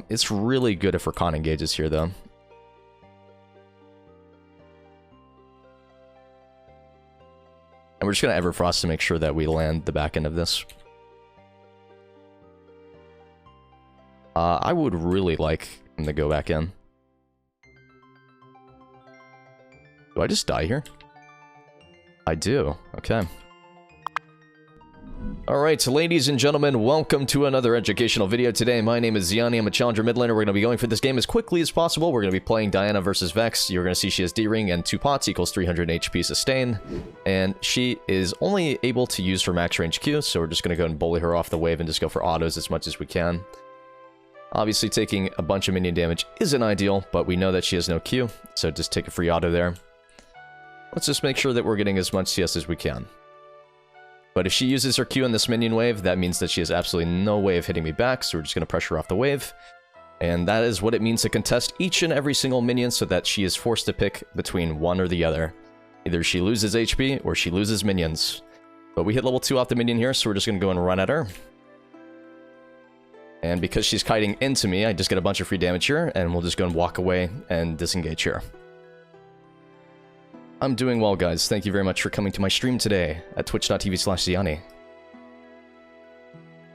It's really good if Rakan engages here, though. And we're just going to Everfrost to make sure that we land the back end of this. I would really like him to go back in. Do I just die here? I do. Okay. Alright, ladies and gentlemen, welcome to another educational video. Today, my name is Zianni. I'm a challenger mid laner. We're going to be going for this game as quickly as possible. We're going to be playing Diana versus Vex. You're going to see she has D-ring and 2 pots equals 300 HP sustain. And she is only able to use her max range Q, so we're just going to go and bully her off the wave and just go for autos as much as we can. Obviously, taking a bunch of minion damage isn't ideal, but we know that she has no Q, so just take a free auto there. Let's just make sure that we're getting as much CS as we can. But if she uses her Q in this minion wave, that means that she has absolutely no way of hitting me back, so we're just going to pressure her off the wave. And that is what it means to contest each and every single minion so that she is forced to pick between one or the other. Either she loses HP or she loses minions. But we hit level 2 off the minion here, so we're just going to go and run at her. And because she's kiting into me, I just get a bunch of free damage here, and we'll just go and walk away and disengage here. I'm doing well, guys. Thank you very much for coming to my stream today at twitch.tv/Zianni.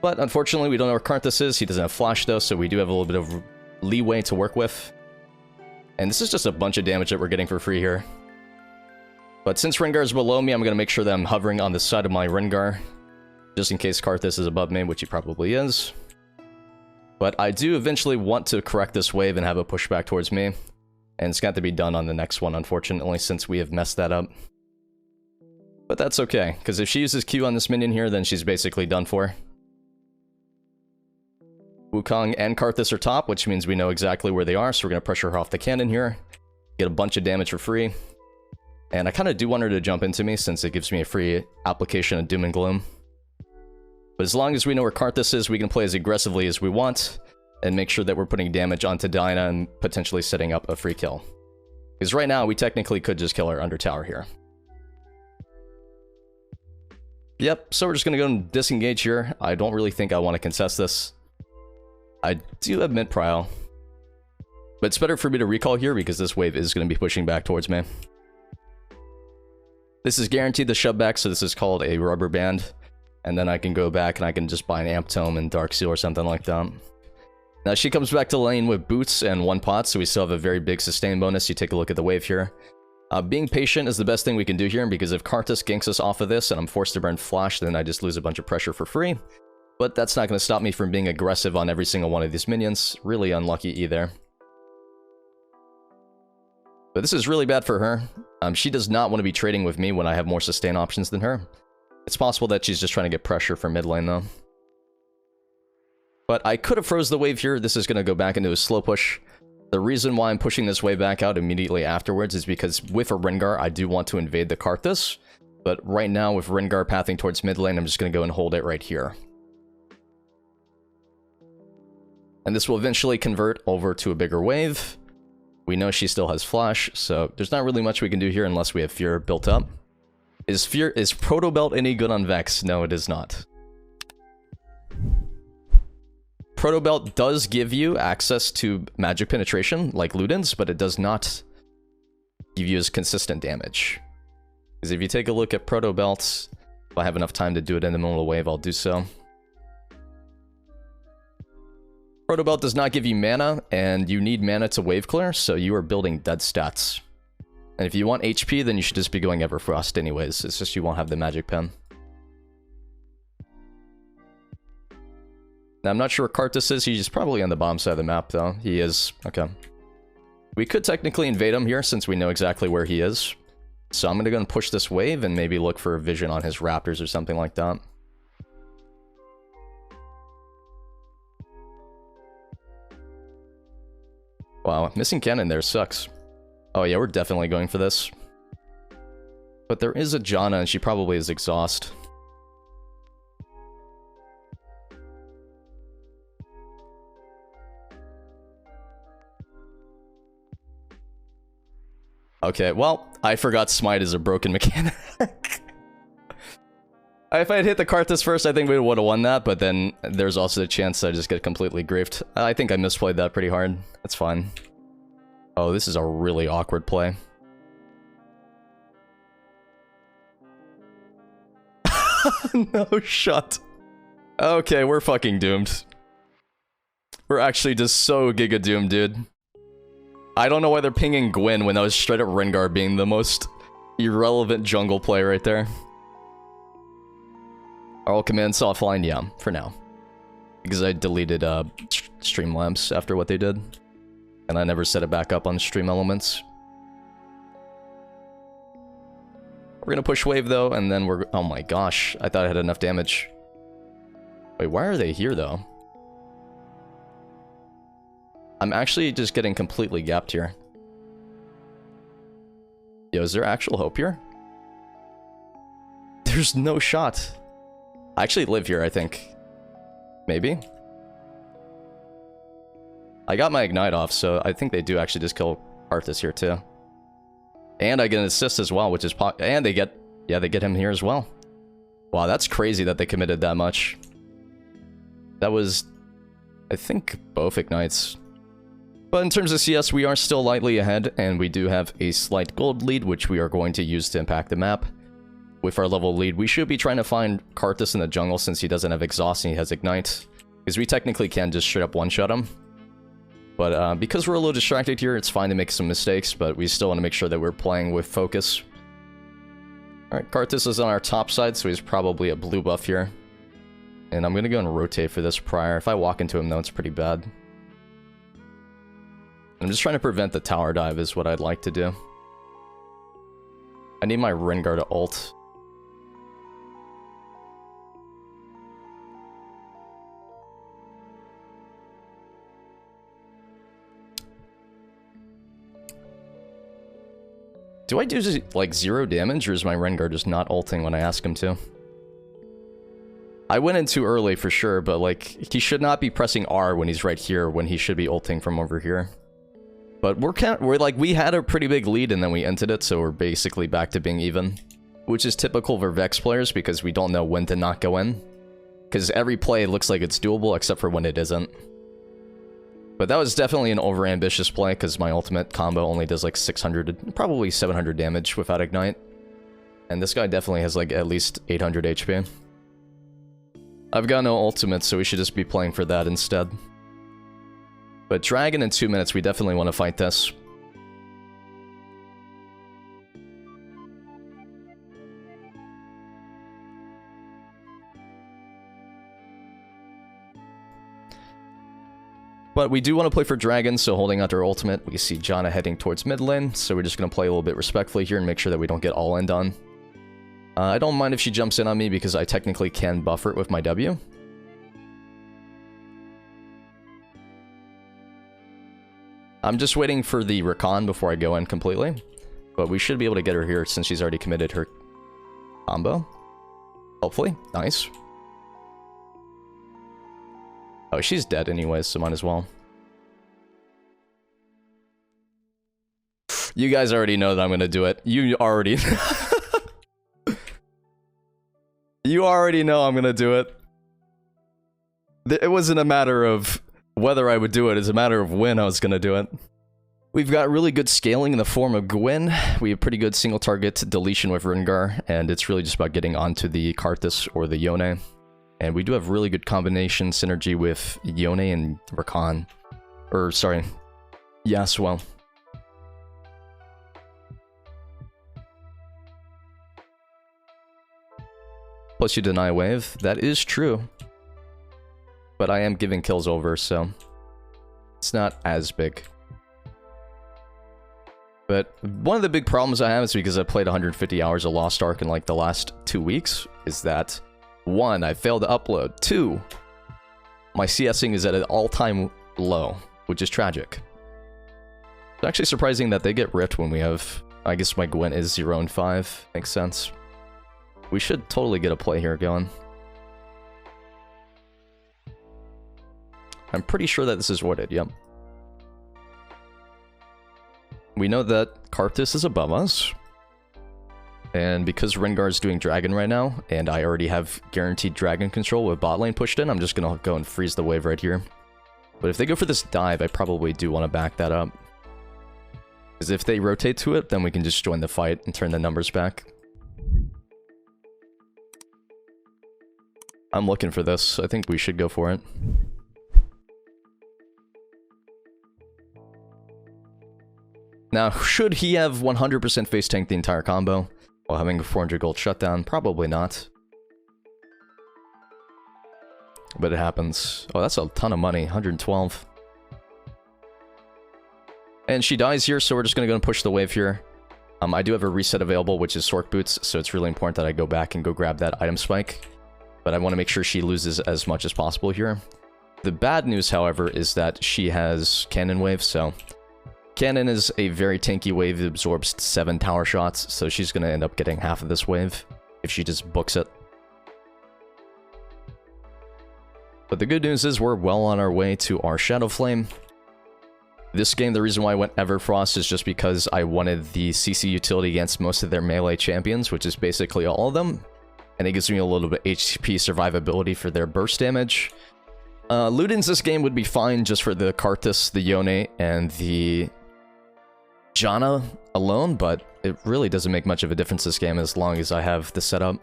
But unfortunately, we don't know where Karthus is. He doesn't have flash, though, so we do have a little bit of leeway to work with. And this is just a bunch of damage that we're getting for free here. But since Rengar is below me, I'm going to make sure that I'm hovering on the side of my Rengar, just in case Karthus is above me, which he probably is. But I do eventually want to correct this wave and have a pushback towards me. And it's got to be done on the next one, unfortunately, since we have messed that up. But that's okay, because if she uses Q on this minion here, then she's basically done for. Wukong and Karthus are top, which means we know exactly where they are, so we're going to pressure her off the cannon here. Get a bunch of damage for free. And I kind of do want her to jump into me, since it gives me a free application of Doom and Gloom. But as long as we know where Karthus is, we can play as aggressively as we want. And make sure that we're putting damage onto Diana and potentially setting up a free kill. Because right now, we technically could just kill her under tower here. Yep, so we're just going to go and disengage here. I don't really think I want to contest this. I do have mid prio. But it's better for me to recall here because this wave is going to be pushing back towards me. This is guaranteed the shove back, so this is called a rubber band. And then I can go back and I can just buy an Amp Tome and Dark Seal or something like that. Now she comes back to lane with boots and 1 pot, so we still have a very big sustain bonus. You take a look at the wave here. Being patient is the best thing we can do here, because if Karthus ganks us off of this and I'm forced to burn flash, then I just lose a bunch of pressure for free. But that's not going to stop me from being aggressive on every single one of these minions. Really unlucky either. But this is really bad for her. She does not want to be trading with me when I have more sustain options than her. It's possible that she's just trying to get pressure from mid lane though. But I could have froze the wave here. This is going to go back into a slow push. The reason why I'm pushing this wave back out immediately afterwards is because with a Rengar, I do want to invade the Karthus. But right now, with Rengar pathing towards mid lane, I'm just going to go and hold it right here. And this will eventually convert over to a bigger wave. We know she still has flash, so there's not really much we can do here unless we have Fear built up. Is Proto Belt any good on Vex? No, it is not. Proto Belt does give you access to magic penetration, like Ludens, but it does not give you as consistent damage. Because if you take a look at Proto Belt, if I have enough time to do it in the middle of the wave, I'll do so. Proto Belt does not give you mana, and you need mana to wave clear, so you are building dead stats. And if you want HP, then you should just be going Everfrost anyways. It's just you won't have the magic pen. Now, I'm not sure where Karthus is. He's probably on the bottom side of the map, though. He is. Okay. We could technically invade him here, since we know exactly where he is. So I'm going to go and push this wave and maybe look for a vision on his raptors or something like that. Wow, missing cannon there sucks. Oh yeah, we're definitely going for this. But there is a Janna, and she probably is exhaust. Okay, well, I forgot Smite is a broken mechanic. If I had hit the Karthus first, I think we would have won that, but then there's also a chance I just get completely griefed. I think I misplayed that pretty hard. That's fine. Oh, this is a really awkward play. No shot. Okay, we're fucking doomed. We're actually just so giga doomed, dude. I don't know why they're pinging Gwyn when that was straight up Rengar being the most irrelevant jungle play right there. Are all commands offline? Yeah, for now. Because I deleted Streamlabs after what they did. And I never set it back up on Stream Elements. We're gonna push wave though, and then we're... Oh my gosh, I thought I had enough damage. Wait, why are they here though? I'm actually just getting completely gapped here. Yo, is there actual hope here? There's no shot. I actually live here, I think. Maybe? I got my Ignite off, so I think they do actually just kill Karthus here too. And I get an assist as well, which is and they get... Yeah, they get him here as well. Wow, that's crazy that they committed that much. That was... I think both Ignites. But in terms of CS, we are still lightly ahead, and we do have a slight gold lead, which we are going to use to impact the map. With our level lead, we should be trying to find Karthus in the jungle since he doesn't have Exhaust and he has Ignite. Because we technically can just straight up one-shot him. But because we're a little distracted here, it's fine to make some mistakes, but we still want to make sure that we're playing with focus. Alright, Karthus is on our top side, so he's probably a blue buff here. And I'm going to go and rotate for this prior. If I walk into him, though, it's pretty bad. I'm just trying to prevent the tower dive is what I'd like to do. I need my Rengar to ult. Do I do, like, 0 damage, or is my Rengar just not ulting when I ask him to? I went in too early for sure, but, like, he should not be pressing R when he's right here, when he should be ulting from over here. But we had a pretty big lead, and then we ended it, so we're basically back to being even. Which is typical for Vex players, because we don't know when to not go in. Because every play looks like it's doable, except for when it isn't. But that was definitely an overambitious play, because my ultimate combo only does like 600, probably 700 damage without Ignite. And this guy definitely has like at least 800 HP. I've got no ultimate, so we should just be playing for that instead. But Dragon in 2 minutes, we definitely want to fight this. But we do want to play for Dragon, so holding out our ultimate, we see Janna heading towards mid lane, so we're just going to play a little bit respectfully here and make sure that we don't get all in done. I don't mind if she jumps in on me because I technically can buffer it with my W. I'm just waiting for the Rakan before I go in completely, but we should be able to get her here since she's already committed her combo. Hopefully. Nice. Oh, she's dead anyways, so might as well. You guys already know that I'm gonna do it. You already... You already know I'm gonna do it. It wasn't a matter of whether I would do it, it's a matter of when I was gonna do it. We've got really good scaling in the form of Gwyn. We have pretty good single target deletion with Rengar, and it's really just about getting onto the Karthus or the Yone. And we do have really good combination synergy with Yone and Rakan. Or, sorry, Yassuo. Plus you deny wave. That is true. But I am giving kills over, so it's not as big. But one of the big problems I have is because I played 150 hours of Lost Ark in like the last 2 weeks, is that 1, I failed to upload. 2, my CSing is at an all-time low, which is tragic. It's actually surprising that they get ripped when we have... I guess my Gwyn is 0 and 5. Makes sense. We should totally get a play here going. I'm pretty sure that this is warded, yep. We know that Karthus is above us. And because Rengar's doing Dragon right now, and I already have guaranteed Dragon control with bot lane pushed in, I'm just gonna go and freeze the wave right here. But if they go for this dive, I probably do want to back that up. Because if they rotate to it, then we can just join the fight and turn the numbers back. I'm looking for this. I think we should go for it. Now, should he have 100% face tank the entire combo while having a 400 gold shutdown? Probably not. But it happens. Oh, that's a ton of money. 112. And she dies here, so we're just going to go and push the wave here. I do have a reset available, which is Sork Boots, so it's really important that I go back and go grab that item spike. But I want to make sure she loses as much as possible here. The bad news, however, is that she has Cannon Wave, so... Cannon is a very tanky wave that absorbs 7 tower shots, so she's going to end up getting half of this wave if she just books it. But the good news is we're well on our way to our Shadowflame. This game, the reason why I went Everfrost is just because I wanted the CC utility against most of their melee champions, which is basically all of them. And it gives me a little bit HP survivability for their burst damage. Ludens this game would be fine just for the Karthus, the Yone, and the Janna alone, but it really doesn't make much of a difference this game as long as I have the setup.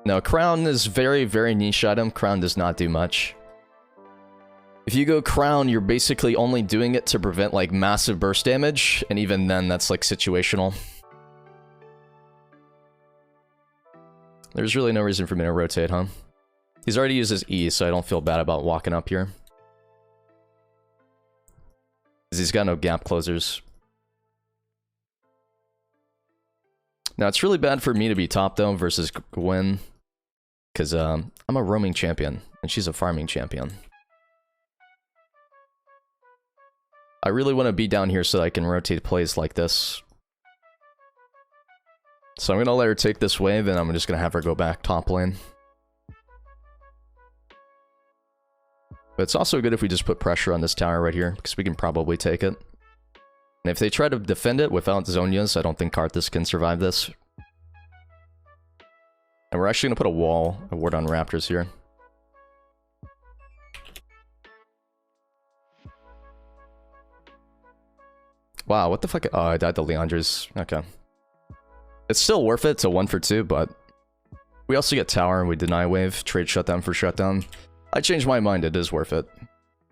Now, Crown is very, very niche item. Crown does not do much. If you go Crown, you're basically only doing it to prevent, like, massive burst damage, and even then, that's, like, situational. There's really no reason for me to rotate, huh? He's already used his E, so I don't feel bad about walking up here. Because he's got no gap closers. Now, it's really bad for me to be top, though, versus Gwen. Because I'm a roaming champion, and she's a farming champion. I really want to be down here so that I can rotate plays like this. So I'm going to let her take this wave, and I'm just going to have her go back top lane. But it's also good if we just put pressure on this tower right here, because we can probably take it. And if they try to defend it without Zhonya's, I don't think Karthus can survive this. And we're actually going to put a ward on Raptors here. Wow, what the fuck? Oh, I died to Leandra's. Okay. It's still worth it. It's a 1 for 2, but we also get tower and we deny wave. Trade shutdown for shutdown. I changed my mind. It is worth it.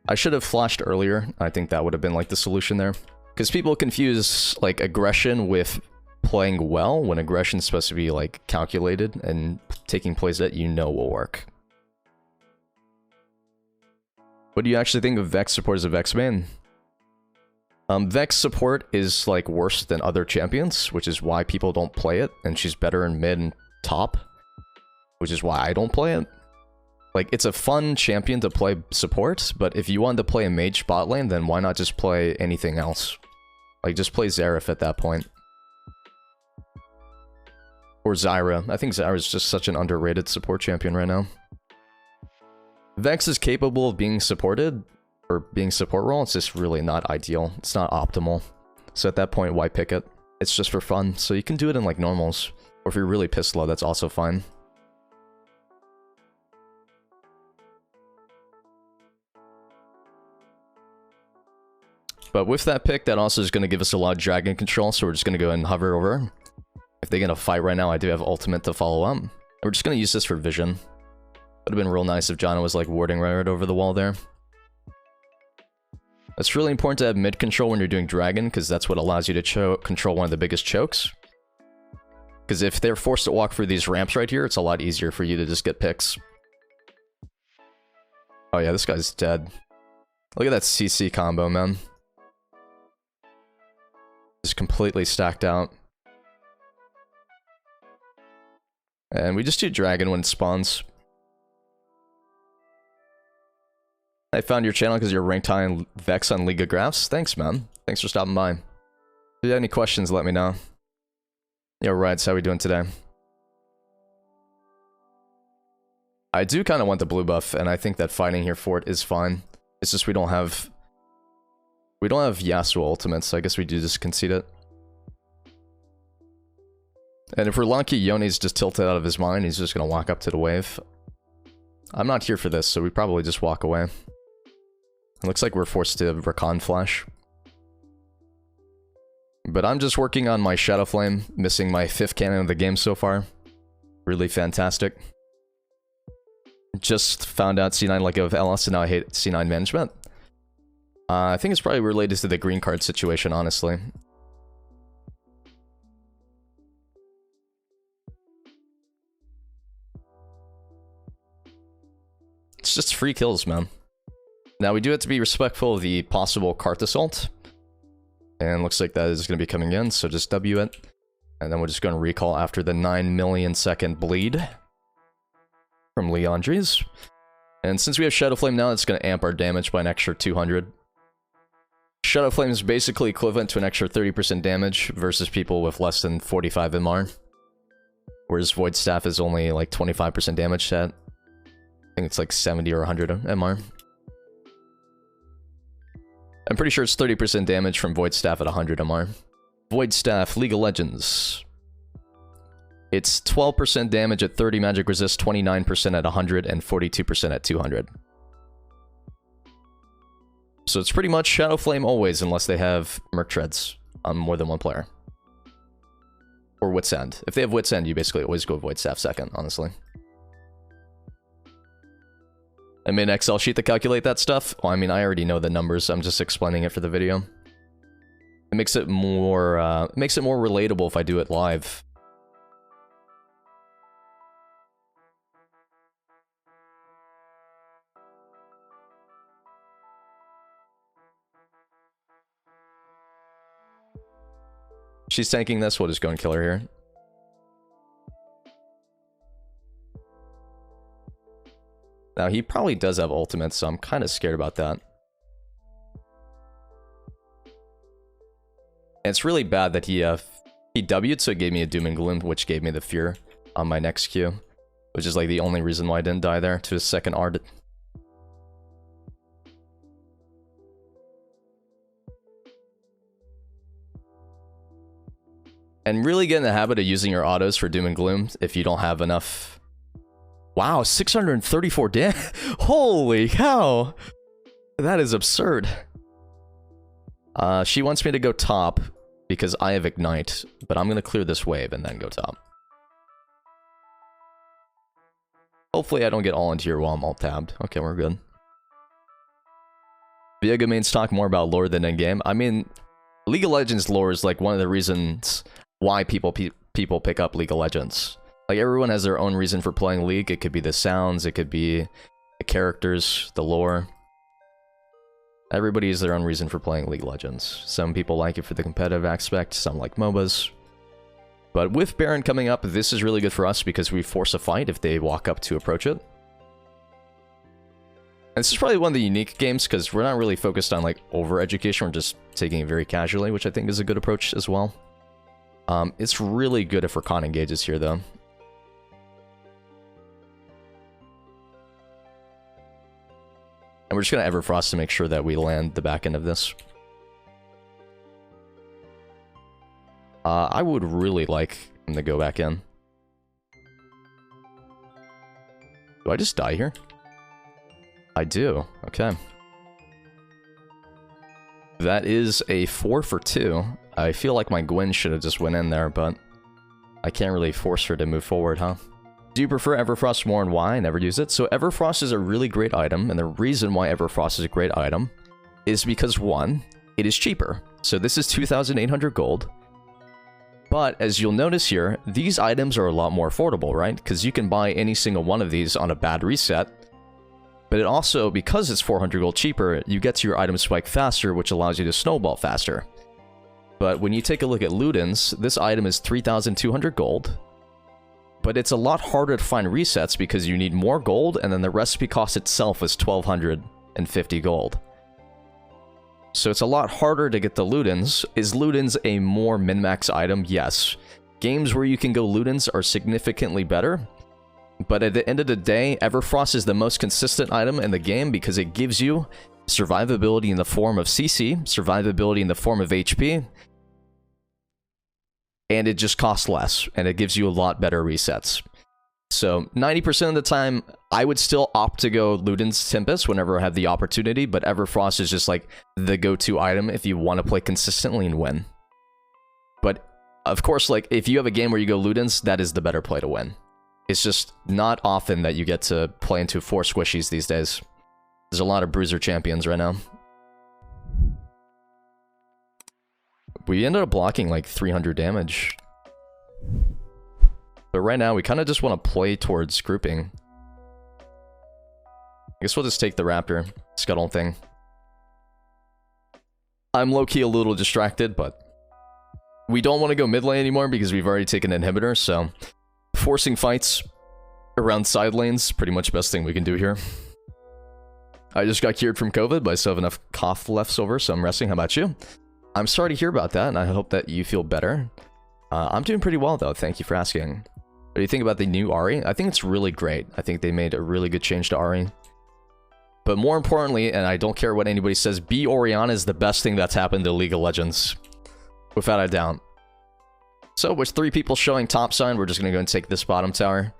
I should have flashed earlier. I think that would have been like the solution there. Because people confuse like aggression with playing well, when aggression's supposed to be like calculated and taking plays that you know will work. What do you actually think of Vex support as a Vex main? Vex support is like worse than other champions, which is why people don't play it, and she's better in mid and top, which is why I don't play it. Like, it's a fun champion to play support, but if you want to play a mage bot lane, then why not just play anything else? Like, just play Xerath at that point. Or Zyra. I think Zyra is just such an underrated support champion right now. Vex is capable of being supported, or being support role, it's just really not ideal. It's not optimal. So at that point, why pick it? It's just for fun. So you can do it in like normals. Or if you're really pissed low, that's also fine. But with that pick, that also is going to give us a lot of dragon control, so we're just going to go and hover over. If they get a fight right now, I do have ultimate to follow up. And we're just going to use this for vision. Would have been real nice if Janna was like warding right over the wall there. It's really important to have mid control when you're doing dragon, because that's what allows you to control one of the biggest chokes. Because if they're forced to walk through these ramps right here, it's a lot easier for you to just get picks. Oh yeah, this guy's dead. Look at that CC combo, man. Just completely stacked out. And we just do dragon when it spawns. I found your channel because you're ranked high in Vex on League of Graphs. Thanks, man. Thanks for stopping by. If you have any questions, let me know. Yo, Rides, how we doing today? I do kind of want the blue buff, and I think that fighting here for it is fine. It's just we don't have Yasuo ultimates, so I guess we do just concede it. And if we're lucky, Yoni's just tilted out of his mind. He's just going to walk up to the wave. I'm not here for this, so we probably just walk away. It looks like we're forced to Recon Flash. But I'm just working on my Shadowflame, missing my 5th cannon of the game so far. Really fantastic. Just found out C9 let go of LS, and now I hate C9 management. I think it's probably related to the green card situation, honestly. It's just free kills, man. Now, we do have to be respectful of the possible cart assault. And looks like that is going to be coming in, so just W it. And then we're just going to recall after the 9 million second bleed from Leandres. And since we have Shadowflame now, it's going to amp our damage by an extra 200. Shadowflame is basically equivalent to an extra 30% damage versus people with less than 45 MR. Whereas Void Staff is only like 25% damage set. I think it's like 70 or 100 MR. I'm pretty sure it's 30% damage from Void Staff at 100 MR. Void Staff, League of Legends. It's 12% damage at 30 magic resist, 29% at 100, and 42% at 200. So it's pretty much Shadowflame always, unless they have Merc Treads on more than one player. Or Wit's End. If they have Wit's End, you basically always go Void Staff second, honestly. I made an Excel sheet to calculate that stuff. Well, I mean, I already know the numbers. I'm just explaining it for the video. It makes it more relatable if I do it live. She's tanking this. We'll just go and kill her here. Now, he probably does have ultimate, so I'm kind of scared about that. And it's really bad that he W'd, so it gave me a Doom and Gloom, which gave me the fear on my next Q. Which is like the only reason why I didn't die there to his second art. And really get in the habit of using your autos for Doom and Gloom if you don't have enough. Wow, 634 damage. Holy cow. That is absurd. She wants me to go top because I have Ignite, but I'm going to clear this wave and then go top. Hopefully I don't get all into your while I'm alt-tabbed. Okay, we're good. Viega mains talk more about lore than in-game. I mean, League of Legends lore is like one of the reasons why people pick up League of Legends. Like, everyone has their own reason for playing League. It could be the sounds, it could be the characters, the lore. Everybody has their own reason for playing League of Legends. Some people like it for the competitive aspect, some like MOBAs. But with Baron coming up, this is really good for us because we force a fight if they walk up to approach it. And this is probably one of the unique games because we're not really focused on like over-education, we're just taking it very casually, which I think is a good approach as well. It's really good if Recon engages here though. And we're just going to Everfrost to make sure that we land the back end of this. I would really like him to go back in. Do I just die here? I do. Okay. That is a 4 for 2. I feel like my Gwen should have just went in there, but I can't really force her to move forward, huh? Do you prefer Everfrost more and why? I never use it. So Everfrost is a really great item, and the reason why Everfrost is a great item is because, one, it is cheaper. So this is 2,800 gold. But as you'll notice here, these items are a lot more affordable, right? Because you can buy any single one of these on a bad reset. But it also, because it's 400 gold cheaper, you get to your item spike faster, which allows you to snowball faster. But when you take a look at Ludens, this item is 3,200 gold. But it's a lot harder to find resets because you need more gold, and then the recipe cost itself is 1,250 gold. So it's a lot harder to get the Ludens. Is Ludens a more min-max item? Yes. Games where you can go Ludens are significantly better. But at the end of the day, Everfrost is the most consistent item in the game because it gives you survivability in the form of CC, survivability in the form of HP, and it just costs less, and it gives you a lot better resets. So 90% of the time, I would still opt to go Ludens Tempest whenever I have the opportunity, but Everfrost is just like the go-to item if you want to play consistently and win. But of course, like if you have a game where you go Ludens, that is the better play to win. It's just not often that you get to play into 4 squishies these days. There's a lot of bruiser champions right now. We ended up blocking like 300 damage. But right now, we kind of just want to play towards grouping. I guess we'll just take the Raptor Scuttle thing. I'm low-key a little distracted, but we don't want to go mid lane anymore because we've already taken inhibitor, so forcing fights around side lanes pretty much best thing we can do here. I just got cured from COVID, but I still have enough cough left over, so I'm resting. How about you? I'm sorry to hear about that, and I hope that you feel better. I'm doing pretty well, though. Thank you for asking. What do you think about the new Ahri? I think it's really great. I think they made a really good change to Ahri. But more importantly, and I don't care what anybody says, B Orianna is the best thing that's happened to League of Legends. Without a doubt. So, with 3 people showing top side, we're just going to go and take this bottom tower.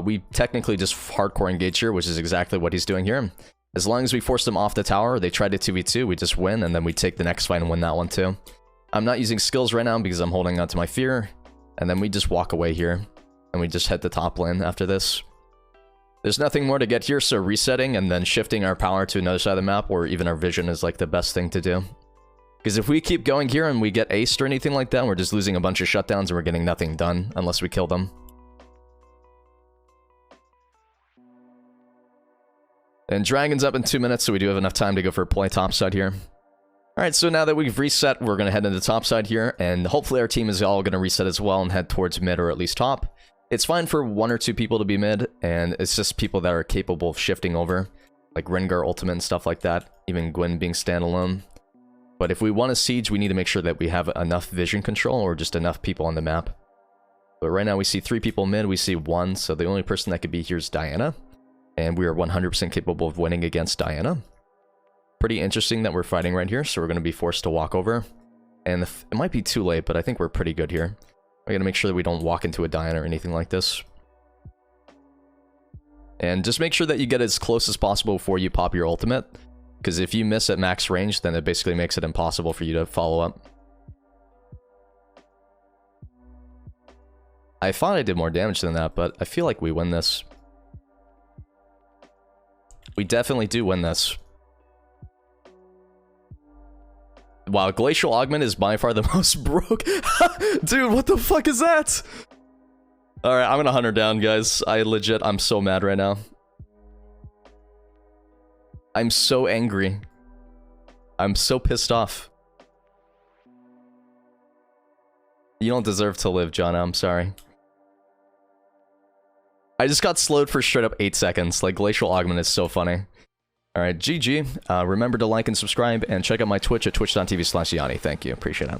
We technically just hardcore engage here, which is exactly what he's doing here. As long as we force them off the tower, they try to 2v2, we just win, and then we take the next fight and win that one too. I'm not using skills right now because I'm holding on to my fear, and then we just walk away here. And we just head the top lane after this. There's nothing more to get here, so resetting and then shifting our power to another side of the map, or even our vision, is like the best thing to do. Because if we keep going here and we get aced or anything like that, we're just losing a bunch of shutdowns and we're getting nothing done unless we kill them. And Dragon's up in 2 minutes, so we do have enough time to go for a play topside here. Alright, so now that we've reset, we're going to head into topside here, and hopefully our team is all going to reset as well and head towards mid or at least top. It's fine for 1 or 2 people to be mid, and it's just people that are capable of shifting over, like Rengar ultimate and stuff like that, even Gwen being standalone. But if we want to siege, we need to make sure that we have enough vision control or just enough people on the map. But right now we see 3 people mid, we see 1, so the only person that could be here is Diana. And we are 100% capable of winning against Diana. Pretty interesting that we're fighting right here, so we're going to be forced to walk over. And it might be too late, but I think we're pretty good here. We gotta make sure that we don't walk into a Diana or anything like this. And just make sure that you get as close as possible before you pop your ultimate. Because if you miss at max range, then it basically makes it impossible for you to follow up. I thought I did more damage than that, but I feel like we win this. We definitely do win this. Wow, Glacial Augment is by far the most broke. Dude, what the fuck is that? Alright, I'm gonna hunt her down, guys. I'm so mad right now. I'm so angry. I'm so pissed off. You don't deserve to live, John. I'm sorry. I just got slowed for straight up 8 seconds. Like, Glacial Augment is so funny. Alright, GG. Remember to like and subscribe, and check out my Twitch at twitch.tv/Zianni. Thank you. Appreciate it.